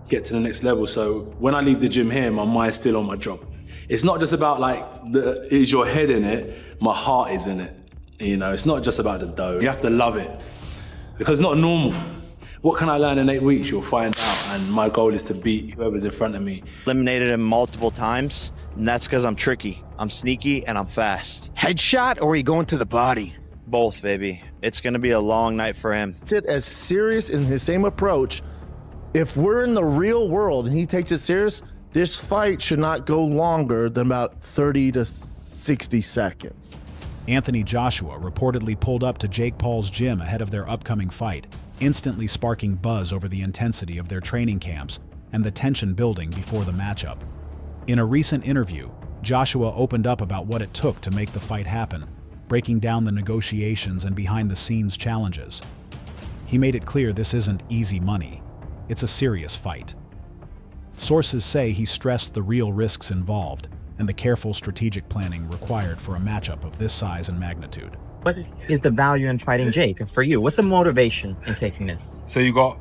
get to the next level. So when I leave the gym here, my mind's still on my job. It's not just about like, is your head in it? My heart is in it. You know, it's not just about the dough. You have to love it because it's not normal. What can I learn in 8 weeks? You'll find out. And my goal is to beat whoever's in front of me. Eliminated him multiple times, and that's because I'm tricky. I'm sneaky and I'm fast. Headshot, or are you going to the body? Both, baby. It's going to be a long night for him. It's as serious in his same approach. If we're in the real world and he takes it serious, this fight should not go longer than about 30 to 60 seconds. Anthony Joshua reportedly pulled up to Jake Paul's gym ahead of their upcoming fight, instantly sparking buzz over the intensity of their training camps and the tension building before the matchup. In a recent interview, Joshua opened up about what it took to make the fight happen, breaking down the negotiations and behind-the-scenes challenges. He made it clear this isn't easy money. It's a serious fight. Sources say he stressed the real risks involved and the careful strategic planning required for a matchup of this size and magnitude. What is the value in fighting Jake for you? What's the motivation in taking this? So you got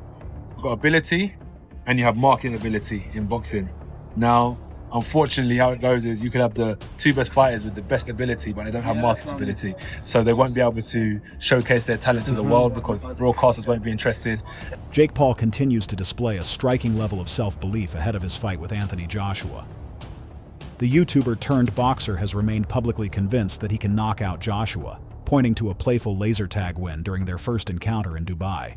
ability and you have market ability in boxing. Now, unfortunately, how it goes is you could have the two best fighters with the best ability, but they don't have marketability. So they won't be able to showcase their talent to the world because broadcasters won't be interested. Jake Paul continues to display a striking level of self-belief ahead of his fight with Anthony Joshua. The YouTuber turned boxer has remained publicly convinced that he can knock out Joshua, pointing to a playful laser tag win during their first encounter in Dubai.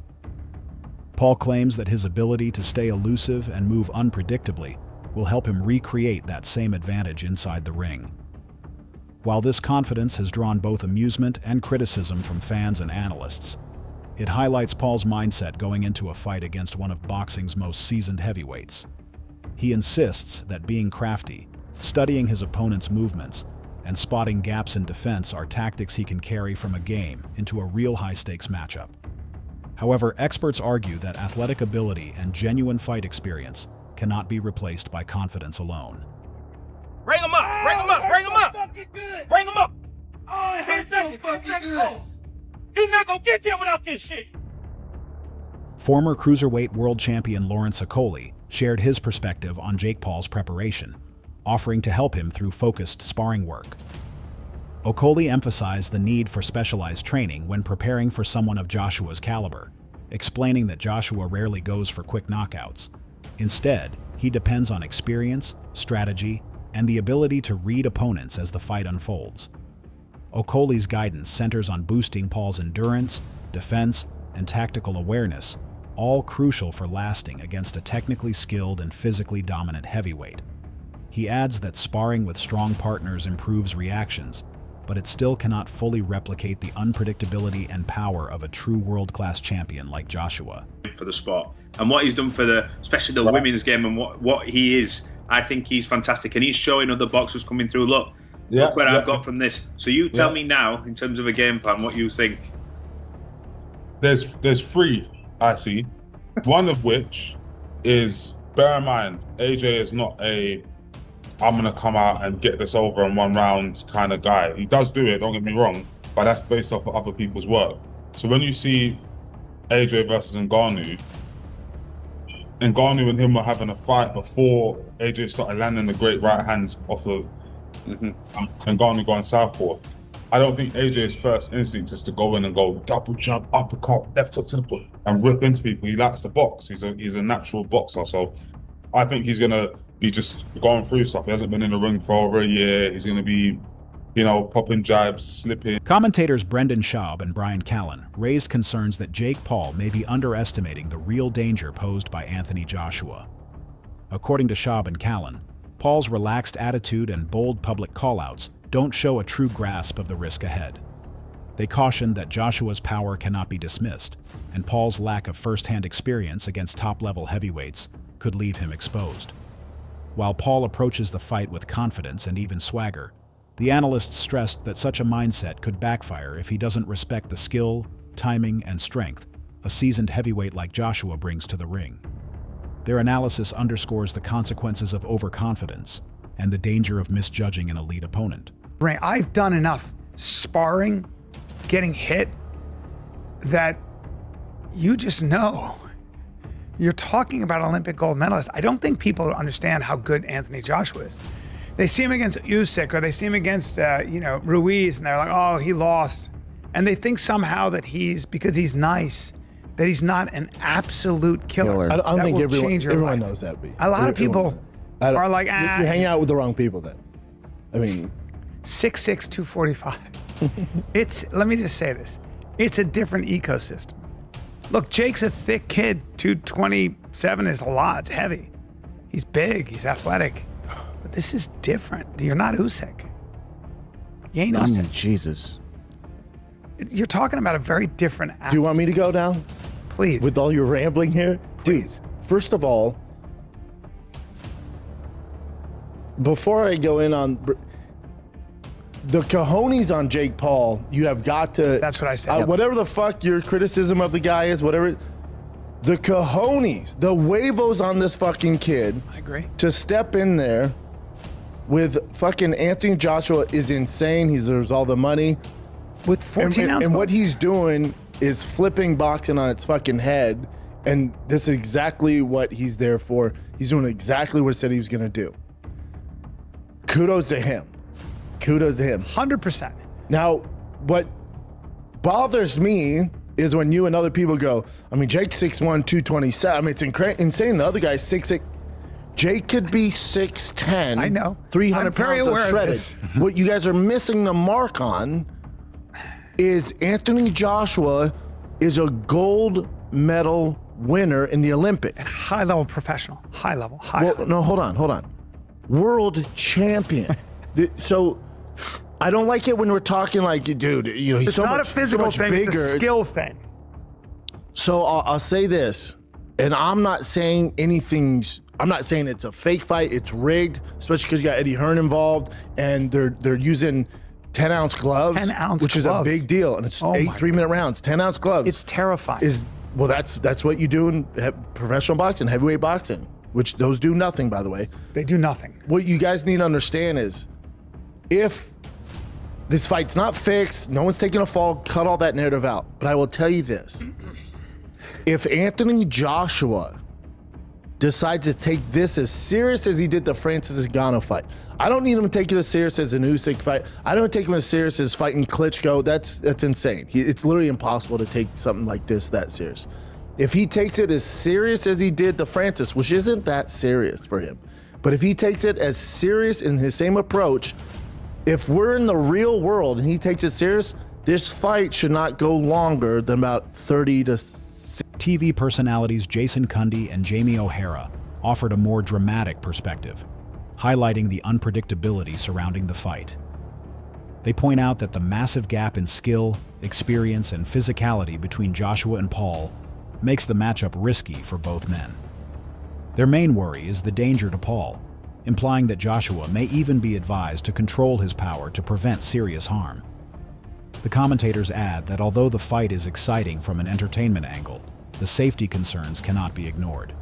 Paul claims that his ability to stay elusive and move unpredictably will help him recreate that same advantage inside the ring. While this confidence has drawn both amusement and criticism from fans and analysts, it highlights Paul's mindset going into a fight against one of boxing's most seasoned heavyweights. He insists that being crafty, studying his opponent's movements, and spotting gaps in defense are tactics he can carry from a game into a real high-stakes matchup. However, experts argue that athletic ability and genuine fight experience cannot be replaced by confidence alone. Bring him up! Bring him up! Bring him up! Bring him up! Oh, he's so fucking good. He's not gonna get there without this shit! Former cruiserweight world champion Lawrence Okolie shared his perspective on Jake Paul's preparation, offering to help him through focused sparring work. Okolie emphasized the need for specialized training when preparing for someone of Joshua's caliber, explaining that Joshua rarely goes for quick knockouts. Instead, he depends on experience, strategy, and the ability to read opponents as the fight unfolds. Okolie's guidance centers on boosting Paul's endurance, defense, and tactical awareness, all crucial for lasting against a technically skilled and physically dominant heavyweight. He adds that sparring with strong partners improves reactions, but it still cannot fully replicate the unpredictability and power of a true world-class champion like Joshua. For the sport and what he's done for especially the women's game and what he is, I think he's fantastic, and he's showing other boxers coming through. Look what I've got from this. So you tell me now, in terms of a game plan, what you think. There's three I see. One of which is, bear in mind, AJ is not a I'm gonna come out and get this over in 1 round kind of guy. He does do it, don't get me wrong, but that's based off of other people's work. So when you see AJ versus Ngannou and him were having a fight before AJ started landing the great right hands off of Ngannou going southpaw, I don't think AJ's first instinct is to go in and go double jump, uppercut, left hook to the butt and rip into people. He likes to box. He's a natural boxer. So I think he's gonna be just going through stuff. He hasn't been in the ring for over a year. He's gonna be, popping jabs, slipping. Commentators Brendan Schaub and Brian Callen raised concerns that Jake Paul may be underestimating the real danger posed by Anthony Joshua. According to Schaub and Callen, Paul's relaxed attitude and bold public callouts don't show a true grasp of the risk ahead. They cautioned that Joshua's power cannot be dismissed, and Paul's lack of first-hand experience against top-level heavyweights could leave him exposed. While Paul approaches the fight with confidence and even swagger, the analysts stressed that such a mindset could backfire if he doesn't respect the skill, timing, and strength a seasoned heavyweight like Joshua brings to the ring. Their analysis underscores the consequences of overconfidence and the danger of misjudging an elite opponent. I've done enough sparring, getting hit, that you just know You're talking about Olympic gold medalist. I don't think people understand how good Anthony Joshua is. They see him against Usyk or they see him against, Ruiz, and they're like, oh, he lost. And they think somehow that because he's nice, that he's not an absolute killer. I don't think everyone life. knows that, B. A lot of people are like, You're hanging out with the wrong people then. I mean, 6'6", 245. Let me just say this. It's a different ecosystem. Look, Jake's a thick kid. 227 is a lot. It's heavy. He's big. He's athletic. But this is different. You're not Usyk. You ain't Usyk. Jesus. You're talking about a very different athlete. Do you want me to go down? Please. With all your rambling here? Please. Dude, first of all, before I go in on the cojones on Jake Paul, you have got to. That's what I said. Whatever the fuck your criticism of the guy is, whatever. The cojones, the huevos on this fucking kid. I agree. To step in there with fucking Anthony Joshua is insane. He deserves all the money. With 14 ounces. And what he's doing is flipping boxing on its fucking head. And this is exactly what he's there for. He's doing exactly what he said he was going to do. Kudos to him. Kudos to him. 100%. Now, what bothers me is when you and other people go, I mean, Jake's 6'1", 227. I mean, it's insane. The other guy's 6'6". Jake could be 6'10". I know. 300 pounds of shredded. What you guys are missing the mark on is Anthony Joshua is a gold medal winner in the Olympics. High-level professional. High-level. No, hold on. World champion. So I don't like it when we're talking like, dude, he's it's so not much, a physical so much thing, bigger. it's a skill thing. So I'll say this, and I'm not saying it's a fake fight, it's rigged, especially because you got Eddie Hearn involved, and they're using 10-ounce gloves, 10-ounce which is a big deal, and it's 8 3-minute rounds, 10-ounce gloves. It's terrifying. That's what you do in professional boxing, heavyweight boxing, which those do nothing, by the way. They do nothing. What you guys need to understand is, if this fight's not fixed, no one's taking a fall, cut all that narrative out. But I will tell you this. If Anthony Joshua decides to take this as serious as he did the Francis Ngannou fight, I don't need him to take it as serious as an Usyk fight. I don't take him as serious as fighting Klitschko. That's insane. It's literally impossible to take something like this that serious. If he takes it as serious as he did the Francis, which isn't that serious for him, but if he takes it as serious in his same approach, if we're in the real world and he takes it serious, this fight should not go longer than about 30 to 60. TV personalities Jason Cundy and Jamie O'Hara offered a more dramatic perspective, highlighting the unpredictability surrounding the fight. They point out that the massive gap in skill, experience, and physicality between Joshua and Paul makes the matchup risky for both men. Their main worry is the danger to Paul, implying that Joshua may even be advised to control his power to prevent serious harm. The commentators add that although the fight is exciting from an entertainment angle, the safety concerns cannot be ignored.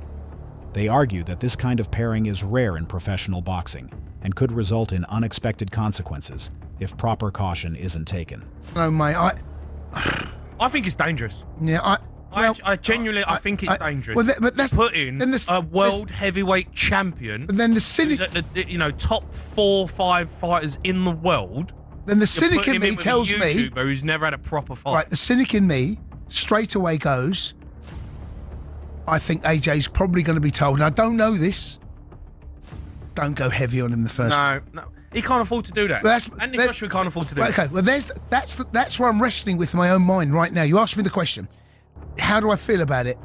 They argue that this kind of pairing is rare in professional boxing and could result in unexpected consequences if proper caution isn't taken. No, mate, I think it's dangerous. Yeah, I genuinely think it's dangerous. Well, but that's putting a world heavyweight champion. But then the cynic, who's at the top 4-5 fighters in the world. Then the cynic in me tells me, YouTuber who's never had a proper fight. Right, the cynic in me straight away goes, I think AJ's probably going to be told, and I don't know this, don't go heavy on him the first. No, he can't afford to do that. Anthony Joshua can't afford to do that. Okay, well, that's where I'm wrestling with my own mind right now. You asked me the question. How do I feel about it?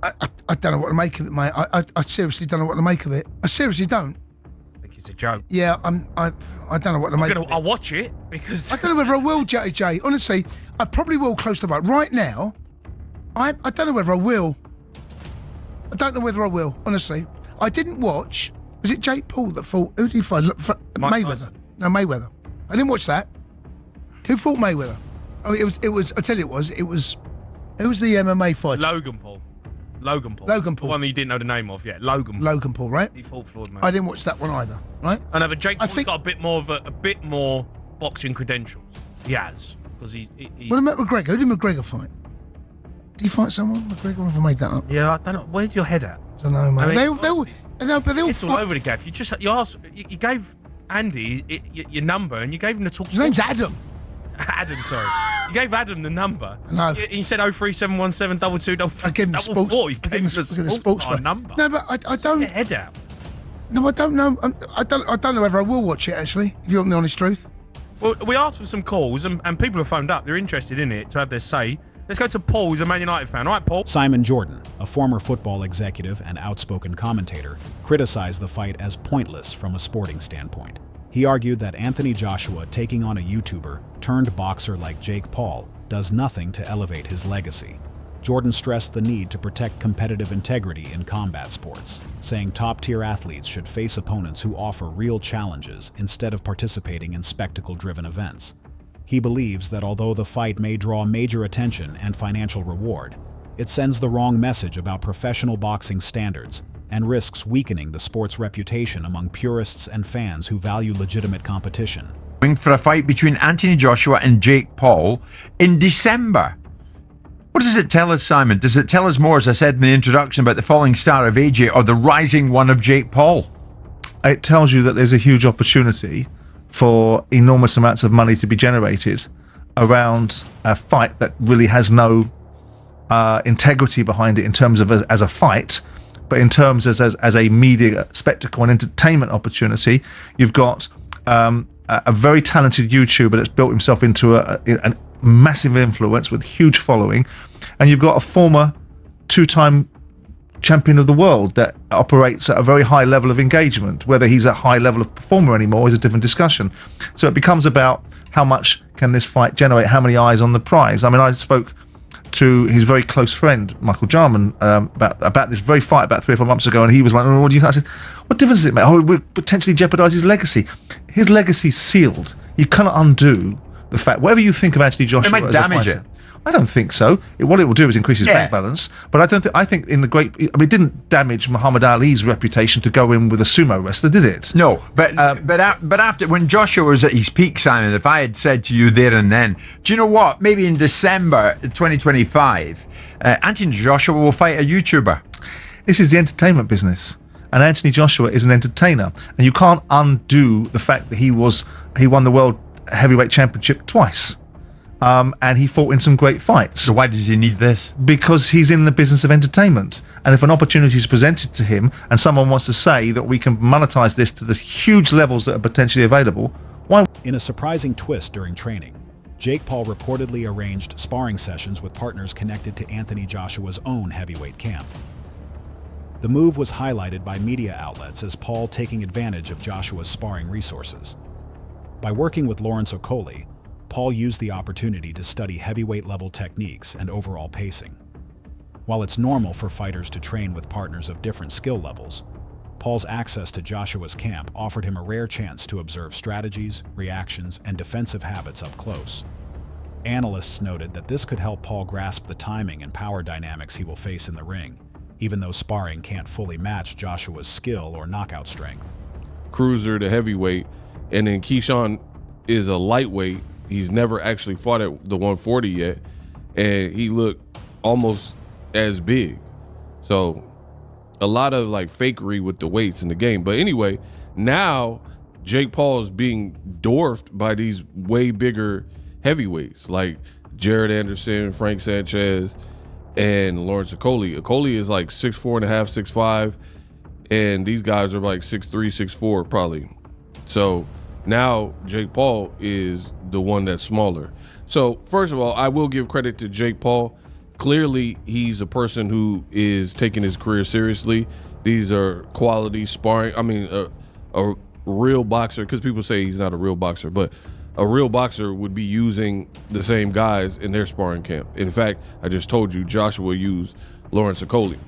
I don't know what to make of it, mate. I seriously don't know what to make of it. I seriously don't. I think it's a joke. Yeah, I don't know what to make of it. I'll watch it because I don't know whether I will, JJ. Honestly, I probably will close the fight. Right now, I don't know whether I will. I don't know whether I will, honestly. I didn't watch. Was it Jake Paul that fought? Who did he fight? Mayweather. No, Mayweather. I didn't watch that. Who fought Mayweather? Oh, it was. I tell you, it was. Who was the MMA fighter? Logan Paul. The one that you didn't know the name of yet. Logan Paul, right? He fought Floyd Mayweather. I didn't watch that one either, right? I know, but Jake Paul's got a bit more boxing credentials. He has. Because he What about McGregor? Who did McGregor fight? Did he fight someone? McGregor, or have I made that up? Yeah, I don't know. Where's your head at? I don't know, mate. I mean, they all it's all over the gaff. You gave Andy your number and you gave him the talk. His name's Adam. Adam, sorry. You gave Adam the number. No. You said 03717 I gave him the sports. You gave him the sports number. No, but I don't. Get your head out. No, I don't know. I don't know whether I will watch it actually. If you want the honest truth. Well, we asked for some calls and people have phoned up. They're interested in it to have their say. Let's go to Paul, who's a Man United fan. All right, Paul. Simon Jordan, a former football executive and outspoken commentator, criticized the fight as pointless from a sporting standpoint. He argued that Anthony Joshua taking on a YouTuber turned boxer like Jake Paul does nothing to elevate his legacy. Jordan stressed the need to protect competitive integrity in combat sports, saying top-tier athletes should face opponents who offer real challenges instead of participating in spectacle-driven events. He believes that although the fight may draw major attention and financial reward, it sends the wrong message about professional boxing standards and risks weakening the sport's reputation among purists and fans who value legitimate competition. For a fight between Anthony Joshua and Jake Paul in December. What does it tell us, Simon? Does it tell us more, as I said in the introduction, about the falling star of AJ or the rising one of Jake Paul? It tells you that there's a huge opportunity for enormous amounts of money to be generated around a fight that really has no integrity behind it in terms of as a fight, but in terms as a media spectacle and entertainment opportunity. You've got a very talented YouTuber that's built himself into a massive influence with huge following, and you've got a former two-time champion of the world that operates at a very high level of engagement. Whether he's a high level of performer anymore is a different discussion. So it becomes about how much can this fight generate, how many eyes on the prize. I mean, I spoke to his very close friend Michael Jarman about this very fight about 3 or 4 months ago, and he was like, "Oh, what do you think?" I said, "What difference does it make? Oh, it would potentially jeopardize his legacy. His legacy's sealed. You cannot undo the fact. Whatever you think of Anthony Joshua, It might as damage a fighter, it. I don't think so. What it will do is increase his Yeah. bank balance. But I don't think. I think in the great. I mean, it didn't damage Muhammad Ali's reputation to go in with a sumo wrestler, did it? No, but after when Joshua was at his peak, Simon, if I had said to you there and then, do you know what? Maybe in December 2025, Anthony Joshua will fight a YouTuber. This is the entertainment business, and Anthony Joshua is an entertainer, and you can't undo the fact that he won the world heavyweight championship twice. And he fought in some great fights. So why does he need this? Because he's in the business of entertainment. And if an opportunity is presented to him and someone wants to say that we can monetize this to the huge levels that are potentially available, why? In a surprising twist during training, Jake Paul reportedly arranged sparring sessions with partners connected to Anthony Joshua's own heavyweight camp. The move was highlighted by media outlets as Paul taking advantage of Joshua's sparring resources. By working with Lawrence Okoli, Paul used the opportunity to study heavyweight-level techniques and overall pacing. While it's normal for fighters to train with partners of different skill levels, Paul's access to Joshua's camp offered him a rare chance to observe strategies, reactions, and defensive habits up close. Analysts noted that this could help Paul grasp the timing and power dynamics he will face in the ring, even though sparring can't fully match Joshua's skill or knockout strength. Cruiser to heavyweight, and then Keyshawn is a lightweight. He's never actually fought at the 140 yet, and he looked almost as big. So a lot of like fakery with the weights in the game. But anyway, now Jake Paul is being dwarfed by these way bigger heavyweights like Jared Anderson, Frank Sanchez, and Lawrence Okoli. Okoli is like 6'4.5", 6'5", and these guys are like 6'3", 6'4", probably. So now Jake Paul is the one that's smaller. So first of all, I will give credit to Jake Paul. Clearly, he's a person who is taking his career seriously. These are quality sparring. I mean, a real boxer, because people say he's not a real boxer, but a real boxer would be using the same guys in their sparring camp. In fact, I just told you Joshua used Lawrence Okoli.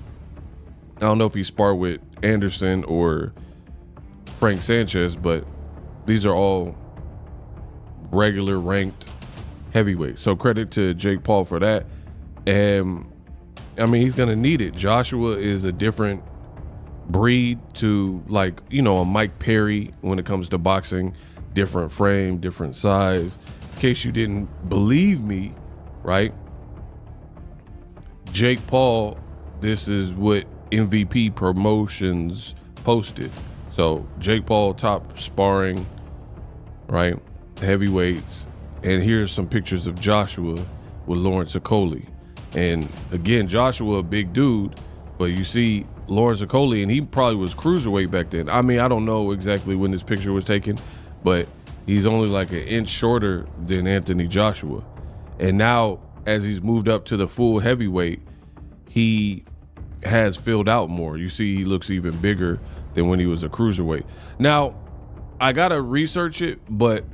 I don't know if he sparred with Anderson or Frank Sanchez, but these are all regular ranked heavyweights. So credit to Jake Paul for that. And I mean, he's gonna need it. Joshua is a different breed to, like, you know, a Mike Perry when it comes to boxing. Different frame, different size. In case you didn't believe me, right? Jake Paul, this is what MVP Promotions posted. So Jake Paul top sparring, right? Heavyweights. And here's some pictures of Joshua with Lawrence Okoli. And again, Joshua, a big dude, but you see Lawrence Okoli, and he probably was cruiserweight back then. I mean, I don't know exactly when this picture was taken, but he's only like an inch shorter than Anthony Joshua. And now, as he's moved up to the full heavyweight, he has filled out more. You see, he looks even bigger than when he was a cruiserweight. Now, I gotta research it, but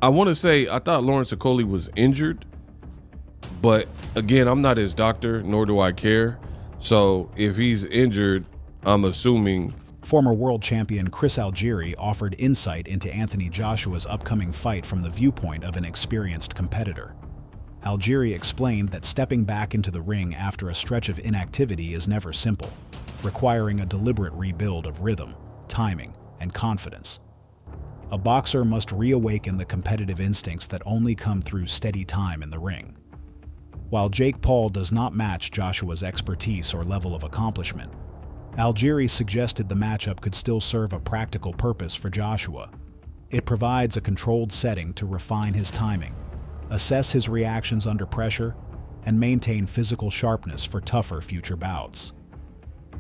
I want to say I thought Lawrence Okoli was injured, but again, I'm not his doctor, nor do I care. So if he's injured, I'm assuming. Former world champion Chris Algieri offered insight into Anthony Joshua's upcoming fight from the viewpoint of an experienced competitor. Algieri explained that stepping back into the ring after a stretch of inactivity is never simple, requiring a deliberate rebuild of rhythm, timing, and confidence. A boxer must reawaken the competitive instincts that only come through steady time in the ring. While Jake Paul does not match Joshua's expertise or level of accomplishment, Algieri suggested the matchup could still serve a practical purpose for Joshua. It provides a controlled setting to refine his timing, assess his reactions under pressure, and maintain physical sharpness for tougher future bouts.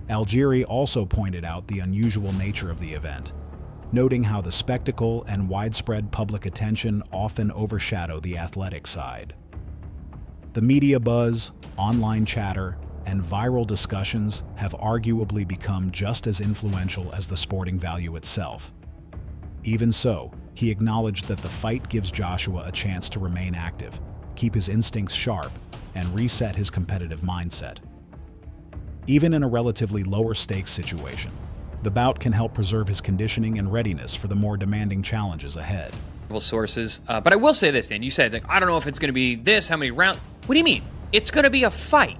Algieri also pointed out the unusual nature of the event, noting how the spectacle and widespread public attention often overshadow the athletic side. The media buzz, online chatter, and viral discussions have arguably become just as influential as the sporting value itself. Even so, he acknowledged that the fight gives Joshua a chance to remain active, keep his instincts sharp, and reset his competitive mindset. Even in a relatively lower stakes situation, the bout can help preserve his conditioning and readiness for the more demanding challenges ahead. Sources, but I will say this, Dan. You said, like, I don't know if it's going to be this, how many rounds. What do you mean? It's going to be a fight.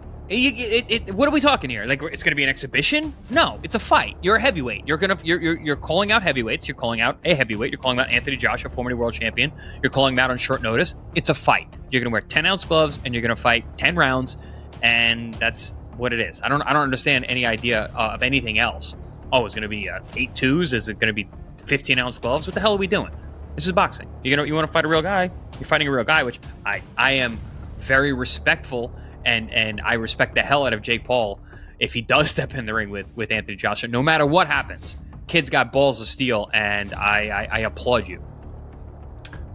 What are we talking here? Like, it's going to be an exhibition? No, it's a fight. You're a heavyweight. You're calling out heavyweights. You're calling out a heavyweight. You're calling out Anthony Joshua, former world champion. You're calling him out on short notice. It's a fight. You're going to wear 10-ounce gloves and you're going to fight 10 rounds, and that's what it is. I don't understand any idea of anything else. Oh, it's going to be 8 twos? Is it going to be 15-ounce gloves? What the hell are we doing? This is boxing. You want to fight a real guy? You're fighting a real guy, which I am very respectful, and I respect the hell out of Jake Paul if he does step in the ring with Anthony Joshua. No matter what happens, kid's got balls of steel, and I applaud you.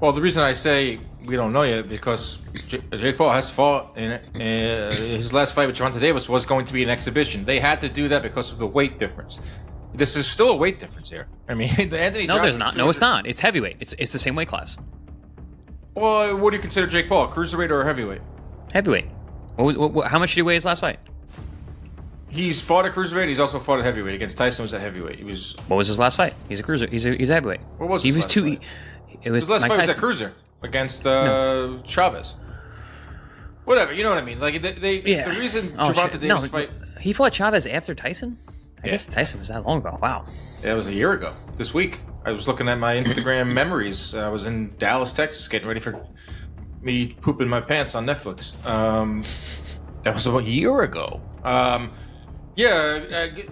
Well, the reason I say we don't know yet because Jake Paul has fought in his last fight with Gervonta Davis was going to be an exhibition. They had to do that because of the weight difference. This is still a weight difference here. I mean, Anthony. No, there's not. No, it's not. It's heavyweight. It's the same weight class. Well, what do you consider Jake Paul? Cruiserweight or a heavyweight? Heavyweight. How much did he weigh his last fight? He's fought at cruiserweight. He's also fought at heavyweight. Against Tyson was at heavyweight. He was. What was his last fight? He's a cruiser. He's a heavyweight. What was his his last fight? It was his last Mike fight was Tyson. at cruiser against Chavez. Whatever, you know what I mean. Like the reason Gervonta Davis fight. He fought Chavez after Tyson. I guess Tyson was that long ago. Wow. Yeah, it was a year ago. This week, I was looking at my Instagram memories. I was in Dallas, Texas, getting ready for me pooping my pants on Netflix. That was about a year ago.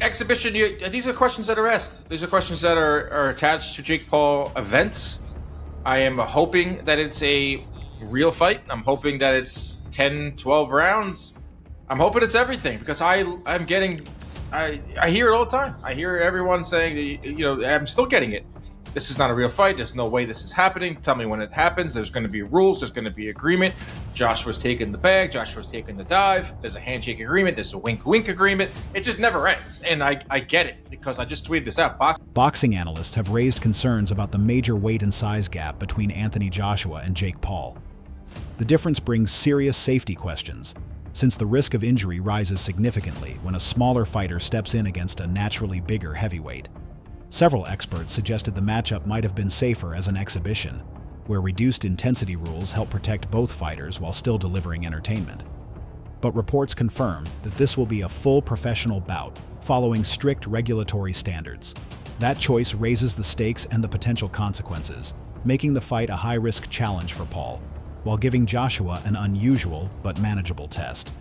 Exhibition. These are questions that are asked. These are questions that are attached to Jake Paul events. I am hoping that it's a real fight. I'm hoping that it's 10, 12 rounds. I'm hoping it's everything because I'm getting. I hear it all the time. I hear everyone saying, I'm still getting it. This is not a real fight. There's no way this is happening. Tell me when it happens. There's going to be rules. There's going to be agreement. Joshua's taking the bag. Joshua's taking the dive. There's a handshake agreement. There's a wink-wink agreement. It just never ends. And I get it because I just tweeted this out. Boxing analysts have raised concerns about the major weight and size gap between Anthony Joshua and Jake Paul. The difference brings serious safety questions, since the risk of injury rises significantly when a smaller fighter steps in against a naturally bigger heavyweight. Several experts suggested the matchup might have been safer as an exhibition, where reduced intensity rules help protect both fighters while still delivering entertainment. But reports confirm that this will be a full professional bout, following strict regulatory standards. That choice raises the stakes and the potential consequences, making the fight a high-risk challenge for Paul, while giving Joshua an unusual but manageable test.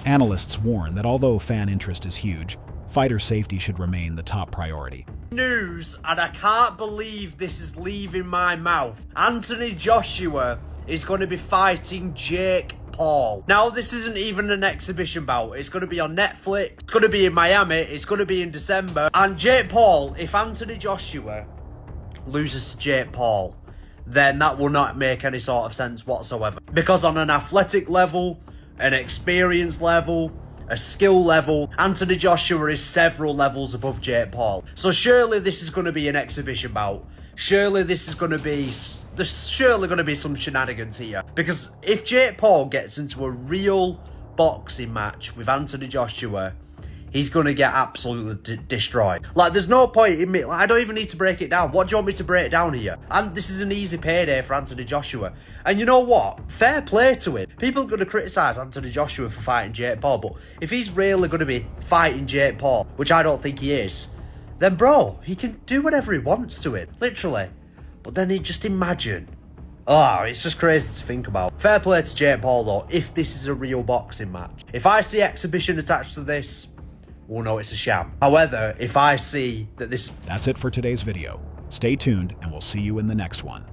Analysts warn that although fan interest is huge, fighter safety should remain the top priority. News, and I can't believe this is leaving my mouth. Anthony Joshua is going to be fighting Jake Paul. Now, this isn't even an exhibition bout. It's going to be on Netflix. It's going to be in Miami. It's going to be in December. And Jake Paul, if Anthony Joshua loses to Jake Paul, then that will not make any sort of sense whatsoever. Because on an athletic level, an experience level, a skill level, Anthony Joshua is several levels above Jake Paul. So surely this is going to be an exhibition bout. Surely this is going to be... There's surely going to be some shenanigans here. Because if Jake Paul gets into a real boxing match with Anthony Joshua, he's going to get absolutely destroyed. Like, there's no point in me... Like, I don't even need to break it down. What do you want me to break down here? And this is an easy payday for Anthony Joshua. And you know what? Fair play to him. People are going to criticise Anthony Joshua for fighting Jake Paul, but if he's really going to be fighting Jake Paul, which I don't think he is, then, bro, he can do whatever he wants to it. Literally. But then just imagine. Oh, it's just crazy to think about. Fair play to Jake Paul, though, if this is a real boxing match. If I see exhibition attached to this, we'll know it's a sham. However, if I see that this... That's it for today's video. Stay tuned, and we'll see you in the next one.